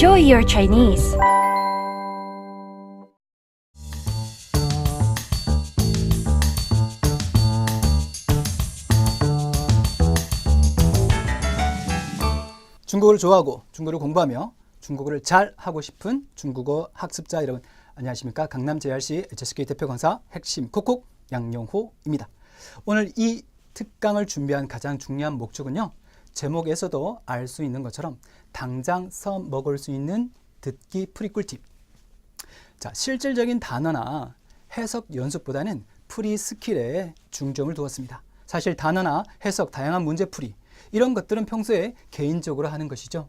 Enjoy your Chinese. 중국어를 좋아하고 중국어를 공부하며 중국어를 잘 하고 싶은 중국어 학습자 여러분, 안녕하십니까? 강남 JRC HSK 대표 강사 핵심 콕콕 양용호입니다. 오늘 이 특강을 준비한 가장 중요한 목적은요, 제목에서도 알 수 있는 것처럼 당장 써먹을 수 있는 듣기 풀이 꿀팁. 자, 실질적인 단어나 해석 연습보다는 풀이 스킬에 중점을 두었습니다. 사실 단어나 해석, 다양한 문제풀이 이런 것들은 평소에 개인적으로 하는 것이죠.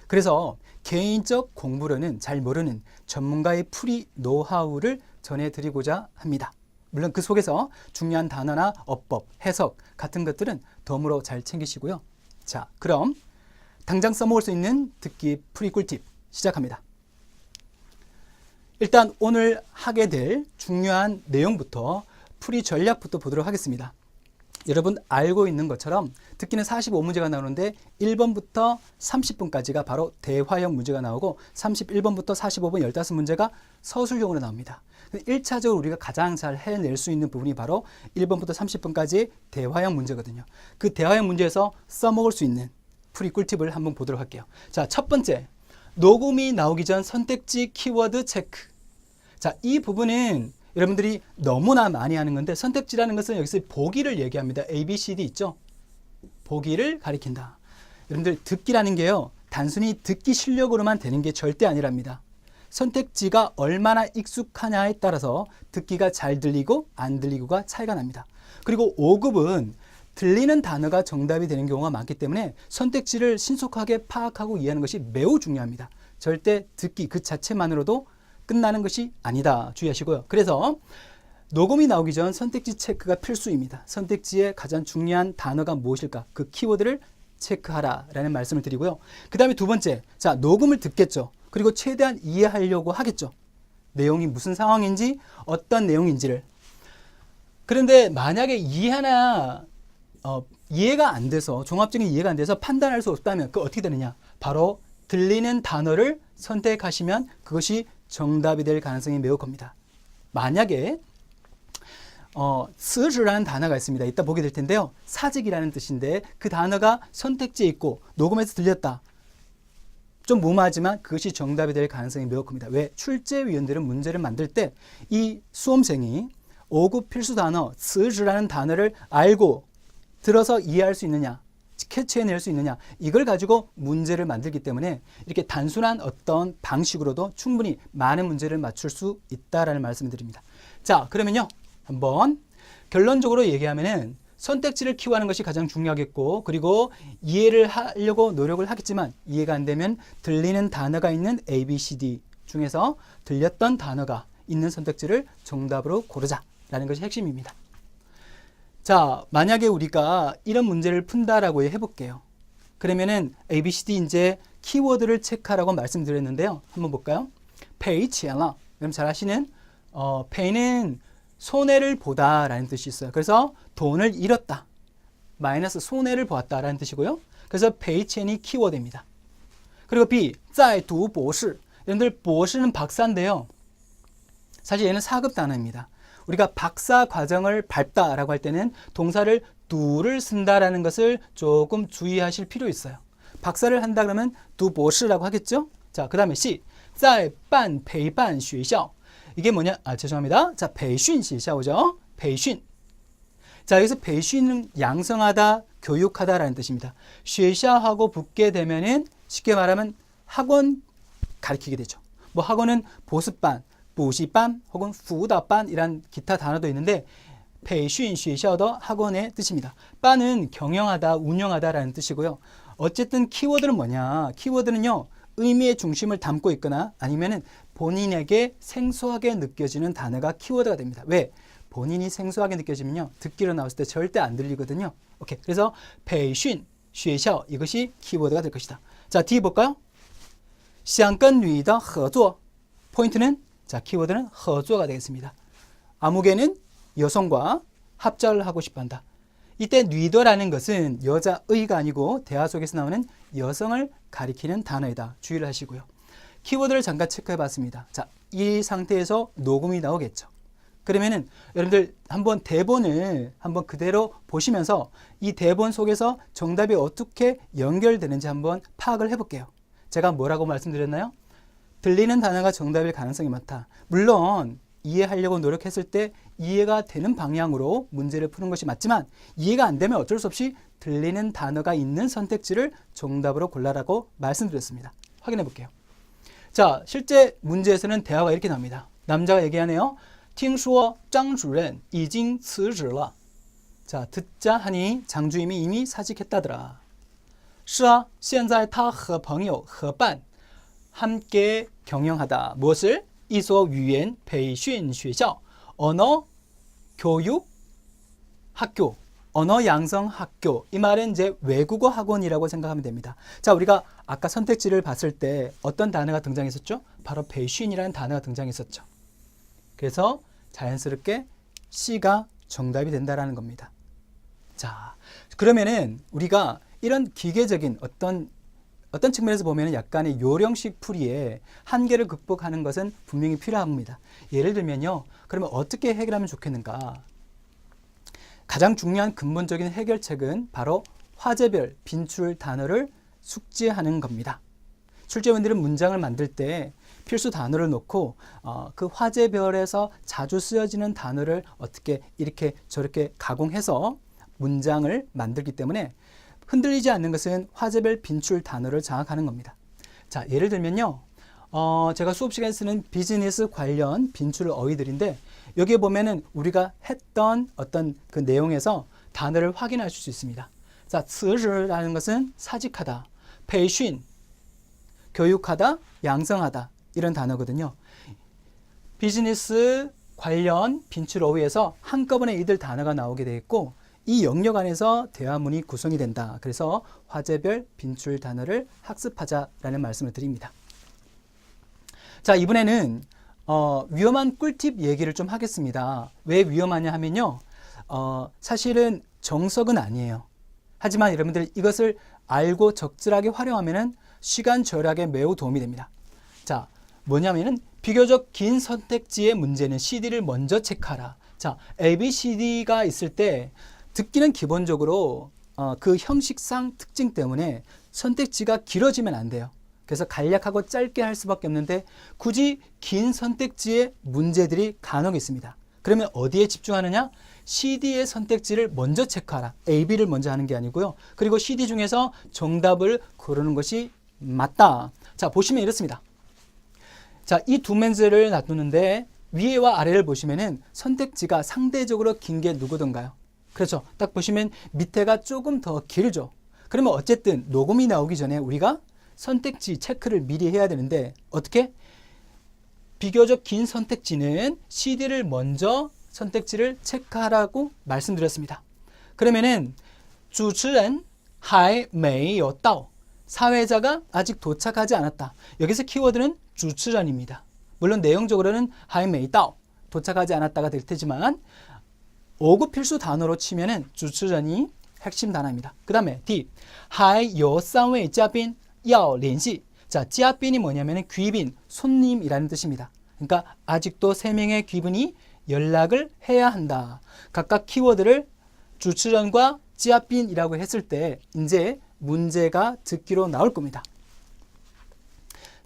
그래서 개인적 공부로는 잘 모르는 전문가의 풀이 노하우를 전해드리고자 합니다. 물론 그 속에서 중요한 단어나 어법, 해석 같은 것들은 덤으로 잘 챙기시고요. 자, 그럼 당장 써먹을 수 있는 듣기 풀이 꿀팁 시작합니다. 일단 오늘 하게 될 중요한 내용부터 풀이 전략부터 보도록 하겠습니다. 여러분 알고 있는 것처럼 듣기는 45문제가 나오는데 1번부터 30번까지가 바로 대화형 문제가 나오고 31번부터 45번 15문제가 서술형으로 나옵니다. 1차적으로 우리가 가장 잘 해낼 수 있는 부분이 바로 1번부터 30번까지 대화형 문제거든요. 그 대화형 문제에서 써먹을 수 있는 풀이 꿀팁을 한번 보도록 할게요. 자, 첫 번째, 녹음이 나오기 전 선택지 키워드 체크. 자, 이 부분은 여러분들이 너무나 많이 하는 건데, 선택지라는 것은 여기서 보기를 얘기합니다. A, B, C, D 있죠? 보기를 가리킨다. 여러분들 듣기라는 게요, 단순히 듣기 실력으로만 되는 게 절대 아니랍니다. 선택지가 얼마나 익숙하냐에 따라서 듣기가 잘 들리고 안 들리고가 차이가 납니다. 그리고 5급은 들리는 단어가 정답이 되는 경우가 많기 때문에 선택지를 신속하게 파악하고 이해하는 것이 매우 중요합니다. 절대 듣기 그 자체만으로도 끝나는 것이 아니다. 주의하시고요. 그래서 녹음이 나오기 전 선택지 체크가 필수입니다. 선택지의 가장 중요한 단어가 무엇일까? 그 키워드를 체크하라라는 말씀을 드리고요. 그 다음에 두 번째, 자, 녹음을 듣겠죠. 그리고 최대한 이해하려고 하겠죠. 내용이 무슨 상황인지, 어떤 내용인지를. 그런데 만약에 이해가 안 돼서, 종합적인 이해가 안 돼서 판단할 수 없다면 그 어떻게 되느냐? 바로 들리는 단어를 선택하시면 그것이 정답이 될 가능성이 매우 큽니다. 만약에 스즈라는 단어가 있습니다. 이따 보게 될 텐데요. 사직이라는 뜻인데 그 단어가 선택지에 있고 녹음에서 들렸다. 좀 무모하지만 그것이 정답이 될 가능성이 매우 큽니다. 왜? 출제위원들은 문제를 만들 때 이 수험생이 5급 필수 단어 스즈라는 단어를 알고 들어서 이해할 수 있느냐, 캐치해낼 수 있느냐, 이걸 가지고 문제를 만들기 때문에 이렇게 단순한 어떤 방식으로도 충분히 많은 문제를 맞출 수 있다라는 말씀을 드립니다. 자, 그러면요, 한번 결론적으로 얘기하면은 선택지를 키워하는 것이 가장 중요하겠고, 그리고 이해를 하려고 노력을 하겠지만 이해가 안 되면 들리는 단어가 있는 A, B, C, D 중에서 들렸던 단어가 있는 선택지를 정답으로 고르자라는 것이 핵심입니다. 자, 만약에 우리가 이런 문제를 푼다라고 해볼게요. 그러면은 A, B, C, D 이제 키워드를 체크하라고 말씀드렸는데요. 한번 볼까요? 페이 치안라. 여러분 잘 아시는 페이는 손해를 보다라는 뜻이 있어요. 그래서 돈을 잃었다. 마이너스 손해를 보았다라는 뜻이고요. 그래서 페이 치안이 키워드입니다. 그리고 B, 在读博士. 여러분들博士는 박사인데요. 사실 얘는 4급 단어입니다. 우리가 박사 과정을 밟다라고 할 때는 동사를 두를 쓴다라는 것을 조금 주의하실 필요 있어요. 박사를 한다 그러면 두博士라고 하겠죠? 자, 그 다음에 C, 在办陪伴学校. 이게 뭐냐? 죄송합니다. 자, 培训学校죠? 培训. 자, 여기서 培训은 양성하다, 교육하다라는 뜻입니다. 学校하고 붙게 되면은 쉽게 말하면 학원 가르치게 되죠. 뭐 학원은 보습반, 补习班 혹은 辅导班이란 기타 단어도 있는데 培训学校도 학원의 뜻입니다. 반은 경영하다, 운영하다라는 뜻이고요. 어쨌든 키워드는 뭐냐? 키워드는요, 의미의 중심을 담고 있거나 아니면은 본인에게 생소하게 느껴지는 단어가 키워드가 됩니다. 왜? 본인이 생소하게 느껴지면요, 듣기로 나왔을 때 절대 안 들리거든요. 오케이. 그래서 培训学校 이것이 키워드가 될 것이다. 자, D 볼까요? 想跟女的合作. 포인트는, 자, 키워드는 合作가 되겠습니다. 아무개는 여성과 합작을 하고 싶어 한다. 이때 뉘더라는 것은 여자의가 아니고 대화 속에서 나오는 여성을 가리키는 단어이다. 주의를 하시고요. 키워드를 잠깐 체크해 봤습니다. 자, 이 상태에서 녹음이 나오겠죠. 그러면은 여러분들 한번 대본을 한번 그대로 보시면서 이 대본 속에서 정답이 어떻게 연결되는지 한번 파악을 해볼게요. 제가 뭐라고 말씀드렸나요? 들리는 단어가 정답일 가능성이 많다. 물론 이해하려고 노력했을 때 이해가 되는 방향으로 문제를 푸는 것이 맞지만 이해가 안 되면 어쩔 수 없이 들리는 단어가 있는 선택지를 정답으로 골라라고 말씀드렸습니다. 확인해 볼게요. 자, 실제 문제에서는 대화가 이렇게 나옵니다. 남자가 얘기하네요. 听说张主任已经辞职了. 자, 듣자 하니 장 주임이 이미 사직했다더라. 是啊,现在他和朋友合办 함께 경영하다. 무엇을? 一所语言培训学校 언어 교육 학교, 언어 양성 학교. 이 말은 이제 외국어 학원이라고 생각하면 됩니다. 자, 우리가 아까 선택지를 봤을 때 어떤 단어가 등장했었죠? 바로培训이라는 단어가 등장했었죠. 그래서 자연스럽게 C가 정답이 된다라는 겁니다. 자, 그러면은 우리가 이런 기계적인 어떤 측면에서 보면 약간의 요령식 풀이에 한계를 극복하는 것은 분명히 필요합니다. 예를 들면요. 그러면 어떻게 해결하면 좋겠는가? 가장 중요한 근본적인 해결책은 바로 화제별 빈출 단어를 숙지하는 겁니다. 출제원들은 문장을 만들 때 필수 단어를 놓고 그 화제별에서 자주 쓰여지는 단어를 어떻게 이렇게 저렇게 가공해서 문장을 만들기 때문에 흔들리지 않는 것은 화제별 빈출 단어를 장악하는 겁니다. 자, 예를 들면요. 제가 수업 시간에 쓰는 비즈니스 관련 빈출 어휘들인데 여기에 보면은 우리가 했던 어떤 그 내용에서 단어를 확인하실 수 있습니다. 자, 辞职라는 것은 사직하다, 培训 교육하다, 양성하다 이런 단어거든요. 비즈니스 관련 빈출 어휘에서 한꺼번에 이들 단어가 나오게 되어 있고 이 영역 안에서 대화문이 구성이 된다. 그래서 화제별 빈출 단어를 학습하자라는 말씀을 드립니다. 자, 이번에는 위험한 꿀팁 얘기를 좀 하겠습니다. 왜 위험하냐 하면요. 사실은 정석은 아니에요. 하지만 여러분들 이것을 알고 적절하게 활용하면은 시간 절약에 매우 도움이 됩니다. 자, 뭐냐면은 비교적 긴 선택지의 문제는 CD를 먼저 체크하라. 자, ABCD가 있을 때 듣기는 기본적으로 그 형식상 특징 때문에 선택지가 길어지면 안 돼요. 그래서 간략하고 짧게 할 수밖에 없는데 굳이 긴 선택지의 문제들이 간혹 있습니다. 그러면 어디에 집중하느냐? CD의 선택지를 먼저 체크하라. AB를 먼저 하는 게 아니고요. 그리고 CD 중에서 정답을 고르는 것이 맞다. 자, 보시면 이렇습니다. 자, 이 두 문제를 놔두는데 위에와 아래를 보시면은 선택지가 상대적으로 긴 게 누구던가요? 그렇죠. 딱 보시면 밑에가 조금 더 길죠. 그러면 어쨌든 녹음이 나오기 전에 우리가 선택지 체크를 미리 해야 되는데 어떻게? 비교적 긴 선택지는 CD를 먼저 선택지를 체크하라고 말씀드렸습니다. 그러면은 主持人还没有到 사회자가 아직 도착하지 않았다. 여기서 키워드는 主持人입니다. 물론 내용적으로는 还没到 도착하지 않았다가 될 테지만 5급 필수 단어로 치면은 主持人이 핵심 단어입니다. 그 다음에 D 还有3位嘉宾要联系. 자, 嘉宾이 뭐냐면 귀빈, 손님이라는 뜻입니다. 그러니까 아직도 3명의 귀빈이 연락을 해야 한다. 각각 키워드를 主持人과 嘉宾이라고 했을 때 이제 문제가 듣기로 나올 겁니다.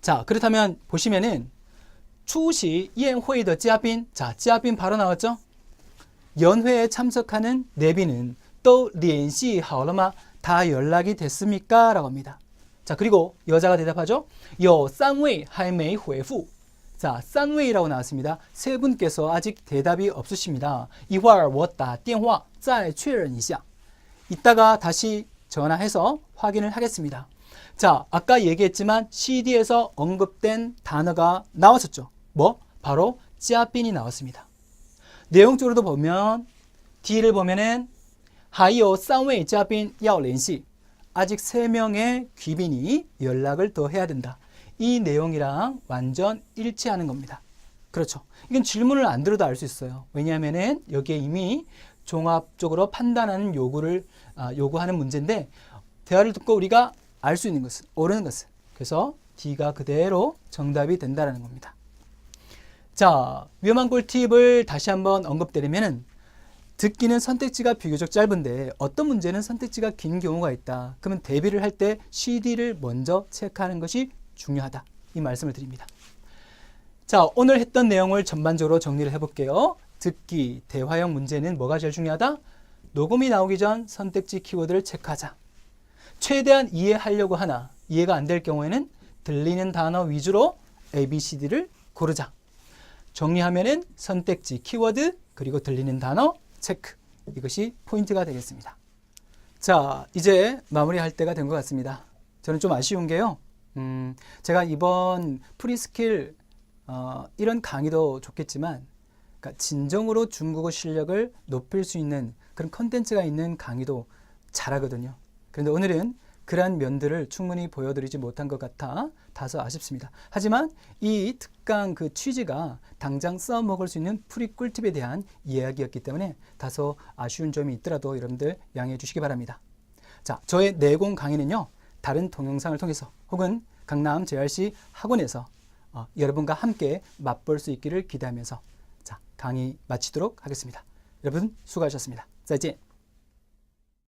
자, 그렇다면 보시면은 出席宴会的嘉宾. 자, 嘉宾 바로 나왔죠? 연회에 참석하는 내비는 또 联系好了吗? 다 연락이 됐습니까? 라고 합니다. 자, 그리고 여자가 대답하죠. 有3位还没回复. 자, 3位라고 나왔습니다. 세 분께서 아직 대답이 없으십니다. 一会儿我打电话再确认一下. 이따가 다시 전화해서 확인을 하겠습니다. 자, 아까 얘기했지만 CD에서 언급된 단어가 나왔었죠. 뭐? 바로 嘉宾이 나왔습니다. 내용적으로도 보면 D를 보면은 还有3位嘉宾要联系. 아직 3명의 귀빈이 연락을 더 해야 된다. 이 내용이랑 완전 일치하는 겁니다. 그렇죠. 이건 질문을 안 들어도 알 수 있어요. 왜냐하면은 여기에 이미 종합적으로 판단하는 요구하는 문제인데 대화를 듣고 우리가 알 수 있는 것은 옳은 것은. 그래서 D가 그대로 정답이 된다는 겁니다. 자, 위험한 꿀팁을 다시 한번 언급드리면은 듣기는 선택지가 비교적 짧은데 어떤 문제는 선택지가 긴 경우가 있다. 그러면 대비를 할 때 CD를 먼저 체크하는 것이 중요하다. 이 말씀을 드립니다. 자, 오늘 했던 내용을 전반적으로 정리를 해볼게요. 듣기, 대화형 문제는 뭐가 제일 중요하다? 녹음이 나오기 전 선택지 키워드를 체크하자. 최대한 이해하려고 하나 이해가 안 될 경우에는 들리는 단어 위주로 A, B, C, D를 고르자. 정리하면은 선택지 키워드 그리고 들리는 단어 체크. 이것이 포인트가 되겠습니다. 자, 이제 마무리할 때가 된 것 같습니다. 저는 좀 아쉬운 게요. 제가 이번 프리스킬 이런 강의도 좋겠지만 그러니까 진정으로 중국어 실력을 높일 수 있는 그런 컨텐츠가 있는 강의도 잘하거든요. 그런데 오늘은 그러한 면들을 충분히 보여드리지 못한 것 같아 다소 아쉽습니다. 하지만 이 특강 그 취지가 당장 써먹을 수 있는 프리 꿀팁에 대한 이야기였기 때문에 다소 아쉬운 점이 있더라도 여러분들 양해해 주시기 바랍니다. 자, 저의 내공 강의는요. 다른 동영상을 통해서 혹은 강남 JRC 학원에서 여러분과 함께 맛볼 수 있기를 기대하면서 자, 강의 마치도록 하겠습니다. 여러분 수고하셨습니다. 再见。